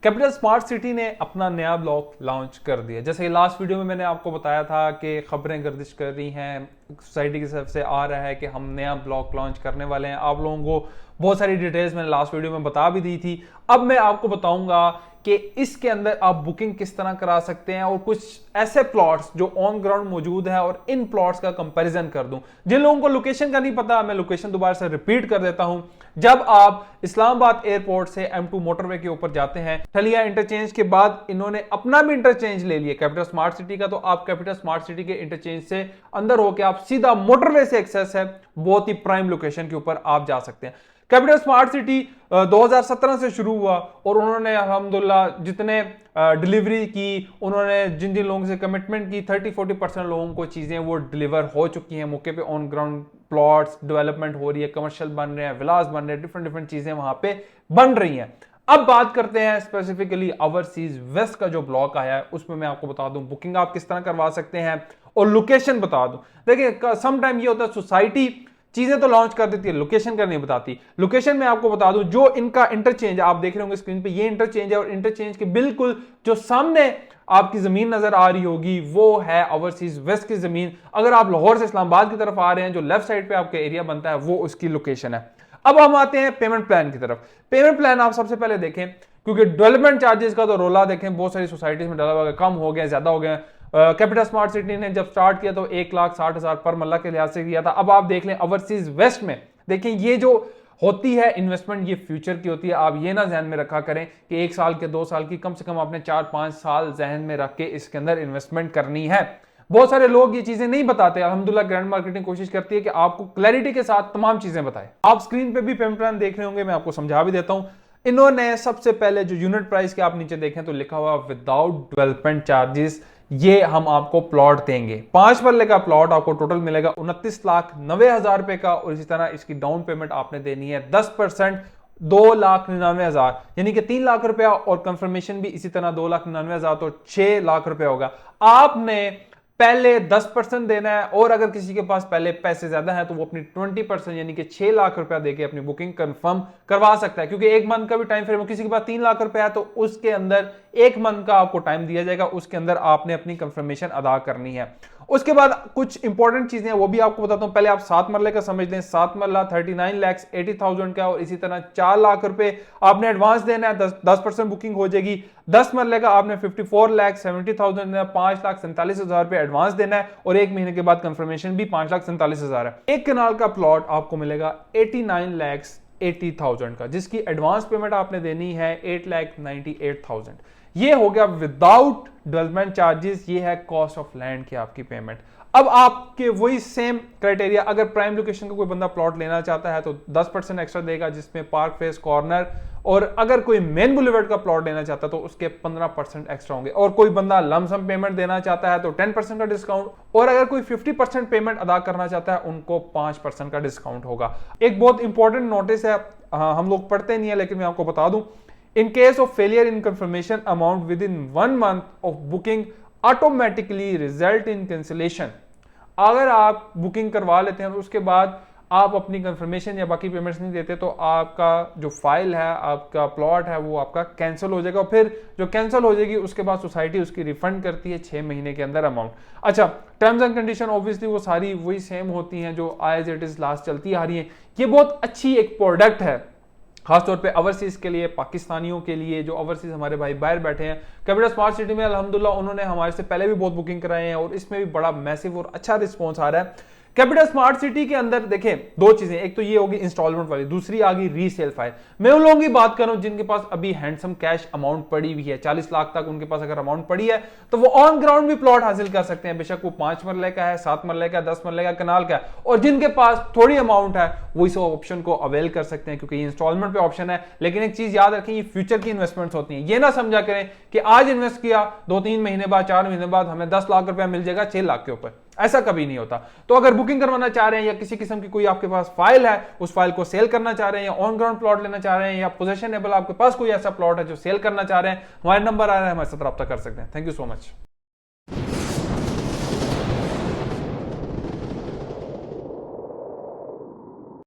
Capital smart city ने अपना नया ब्लॉक लॉन्च कर दिया। जैसे लास्ट वीडियो में मैंने आपको बताया था कि खबरें गर्दिश कर रही हैं, सोसाइटी की तरफ से आ रहा है कि हम नया ब्लॉक लॉन्च करने वाले हैं। आप लोगों को बहुत सारी डिटेल्स मैंने लास्ट वीडियो में बता भी दी थी। अब मैं आपको बताऊंगा कि इसके अंदर आप बुकिंग किस तरह करा सकते हैं और कुछ ऐसे प्लॉट्स जो ऑन ग्राउंड मौजूद है और इन प्लॉट्स का कंपैरिजन कर दूं। जिन लोगों को लोकेशन का नहीं पता, मैं लोकेशन दोबारा से रिपीट कर देता हूं। जब आप इस्लामाबाद एयरपोर्ट से M2 मोटरवे के ऊपर जाते हैं, ठलिया इंटरचेंज के बाद इन्होंने अपना भी इंटरचेंज ले लिया कैपिटल स्मार्ट सिटी का, तो आप कैपिटल स्मार्ट सिटी के इंटरचेंज से अंदर होकर आप सीधा मोटरवे से एक्सेस है, बहुत ही प्राइम लोकेशन के ऊपर आप जा सकते हैं। कैपिटल स्मार्ट सिटी 2017 से शुरू हुआ और उन्होंने अल्हम्दुलिल्लाह जितने डिलीवरी की, उन्होंने जिन जिन लोगों से कमिटमेंट की, 30-40% लोगों को चीजें वो डिलीवर हो चुकी हैं। मौके पे ऑन ग्राउंड प्लॉट्स डेवलपमेंट हो रही है, कमर्शियल बन रहे हैं, विलास बन रहे हैं, डिफरेंट चीजें वहां पे बन रही हैं। अब बात करते हैं स्पेसिफिकली ओवरसीज वेस्ट का जो ब्लॉक आया है, उसमें मैं आपको बता दूं बुकिंग आप किस तरह करवा सकते हैं और लोकेशन बता दूं। देखिए सम टाइम ये होता है सोसाइटी चीजें तो लॉन्च कर देती है, लोकेशन का नहीं बताती। लोकेशन में आपको बता दूं, जो इनका इंटरचेंज आप देख रहे होंगे स्क्रीन पे, ये इंटरचेंज है और इंटरचेंज के बिल्कुल जो सामने आपकी जमीन नजर आ रही होगी वो है ओवरसीज वेस्ट की जमीन। अगर आप लाहौर से इस्लामाबाद की तरफ आ रहे हैं, जो लेफ्ट साइड पे आपका एरिया बनता है वो उसकी लोकेशन है। अब हम आते हैं पेमेंट प्लान की तरफ। पेमेंट प्लान आप सबसे पहले देखें, क्योंकि डेवलपमेंट चार्जेस का तो रोला देखें बहुत सारी सोसाइटीज में डाला, कम हो गया, ज्यादा हो गया। कैपिटल स्मार्ट सिटी ने जब स्टार्ट किया तो 1,60,000 पर मल्ला के लिहाज से किया था। अब आप देख लें ओवरसीज वेस्ट में, देखें ये जो होती है इन्वेस्टमेंट, ये फ्यूचर की होती है। आप ये ना जहन में रखा करें कि 1 साल के 2 साल की, कम से कम आपने 4-5 साल जहन में रख के इसके अंदर इन्वेस्टमेंट करनी है। बहुत सारे लोग ये चीजें नहीं बताते। अल्हम्दुलिल्लाह ग्रैंड मार्केटिंग कोशिश करती है कि आपको क्लैरिटी के साथ तमाम चीजें बताएं। आप स्क्रीन पे भी पेमेंट प्लान देख रहे होंगे, मैं आपको समझा भी देता हूं। इन्होंने सबसे पहले जो यूनिट प्राइस के आप नीचे देखें तो लिखा हुआ विदाउट डेवलपमेंट चार्जेस, ये हम आपको प्लॉट देंगे। 5 मरले का प्लॉट आपको टोटल मिलेगा 29,90,000 रुपए का, और इसी तरह इसकी डाउन पेमेंट आपने देनी है 10%, 2,99,000, यानी कि 3 लाख रुपया, और कंफर्मेशन भी इसी तरह 2,99,000, तो 6 लाख रुपया होगा। आपने पहले 10% देना है, और अगर किसी के पास पहले पैसे ज्यादा है तो वो अपनी 20% यानी कि 6 लाख रुपया देके अपनी बुकिंग कंफर्म करवा सकता है। क्योंकि 1 मंथ का भी टाइम फ्रेम, किसी के पास 3 लाख रुपया है तो उसके अंदर 1 मंथ का आपको टाइम दिया जाएगा, उसके अंदर आपने अपनी कंफर्मेशन अदा करनी है। उसके बाद कुछ इंपॉर्टेंट चीजें हैं वो भी आपको बताता हूं। पहले आप 7 मरले का समझ लें। 7 मरला 39,80,000 का, और इसी तरह 4 लाख रुपए आपने एडवांस देना है, 10% बुकिंग हो जाएगी। 10 मरले का आपने 54,70,000 देना है, 5,47,000 रुपए एडवांस देना है, और 1 महीने के बाद कंफर्मेशन भी 5,47,000 है। एक कनाल का प्लॉट आपको मिलेगा 89,80,000 का, जिसकी एडवांस पेमेंट आपने देनी है 8,98,000। ये हो गया विदाउट डेवलपमेंट चार्जेस, ये है कॉस्ट ऑफ लैंड की आपकी पेमेंट। अब आपके वही सेम क्राइटेरिया, अगर प्राइम लोकेशन का कोई बंदा प्लॉट लेना चाहता है तो 10% एक्स्ट्रा देगा, जिसमें पार्क फेस कॉर्नर, और अगर कोई मेन बुलेवर्ड का प्लॉट लेना चाहता है तो उसके 15% एक्स्ट्रा होंगे। और कोई बंदा लमसम पेमेंट देना चाहता है तो 10% का डिस्काउंट, और अगर कोई 50% पेमेंट अदा करना चाहता है उनको 5% का डिस्काउंट होगा। एक बहुत इंपॉर्टेंट नोटिस है, हम लोग पढ़ते नहीं है लेकिन मैं आपको बता दूं, in case of failure in confirmation amount within 1 month of booking automatically result in cancellation। अगर आप बुकिंग करवा लेते हैं और उसके बाद आप अपनी कंफर्मेशन या बाकी पेमेंट्स नहीं देते तो आपका जो फाइल है, आपका प्लॉट है, वो आपका कैंसिल हो जाएगा। और फिर जो कैंसिल हो जाएगी उसके बाद सोसाइटी उसकी रिफंड करती है 6 महीने के अंदर अमाउंट। अच्छा, टर्म्स एंड कंडीशन ऑब्वियसली वो सारी वही सेम होती हैं जो एज इट इज लास्ट चलती आ रही है। ये बहुत अच्छी एक प्रोडक्ट है, खासतौर पे ओवरसीज के लिए, पाकिस्तानियों के लिए जो ओवरसीज हमारे भाई बाहर बैठे हैं। कैपिटल स्मार्ट सिटी में अल्हम्दुलिल्लाह उन्होंने हमारे से पहले भी बहुत बुकिंग कराए हैं और इसमें भी बड़ा मैसिव और अच्छा रिस्पॉन्स आ रहा है। कैपिटल स्मार्ट सिटी के अंदर देखें 2 चीजें, एक तो ये होगी इंस्टॉलमेंट वाली, दूसरी आ गई रीसेल फाइल। मैं उन लोगों की बात कर रहा हूं जिनके पास अभी हैंडसम कैश अमाउंट पड़ी हुई है, 40 लाख तक उनके पास अगर अमाउंट पड़ी है तो वो ऑन ग्राउंड भी प्लॉट हासिल कर सकते हैं, बेशक वो 5 मरले का है, 7 मरले का, 10 मरले का, कनाल का है। और जिनके पास थोड़ी अमाउंट है वो इस ऑप्शन को अवेल कर सकते हैं, क्योंकि ये इंस्टॉलमेंट पे ऑप्शन है। लेकिन एक चीज याद रखें, ये फ्यूचर की इन्वेस्टमेंट्स होती हैं। ये ना समझा करें कि आज इन्वेस्ट किया, 2-3 महीने बाद, 4 महीने बाद हमें 10 लाख रुपया मिल जाएगा 6 लाख के ऊपर, ऐसा कभी नहीं होता। तो अगर बुकिंग करवाना चाह रहे हैं या किसी किस्म की कोई आपके पास फाइल है, उस फाइल को सेल करना चाह रहे हैं, या ऑन ग्राउंड प्लॉट लेना चाह रहे हैं, या पोजेशनेबल आपके पास कोई ऐसा प्लॉट है जो सेल करना चाह रहे हैं, हमारे नंबर आ रहा है, हमारे साथ रब्ता कर सकते हैं। Thank you so much.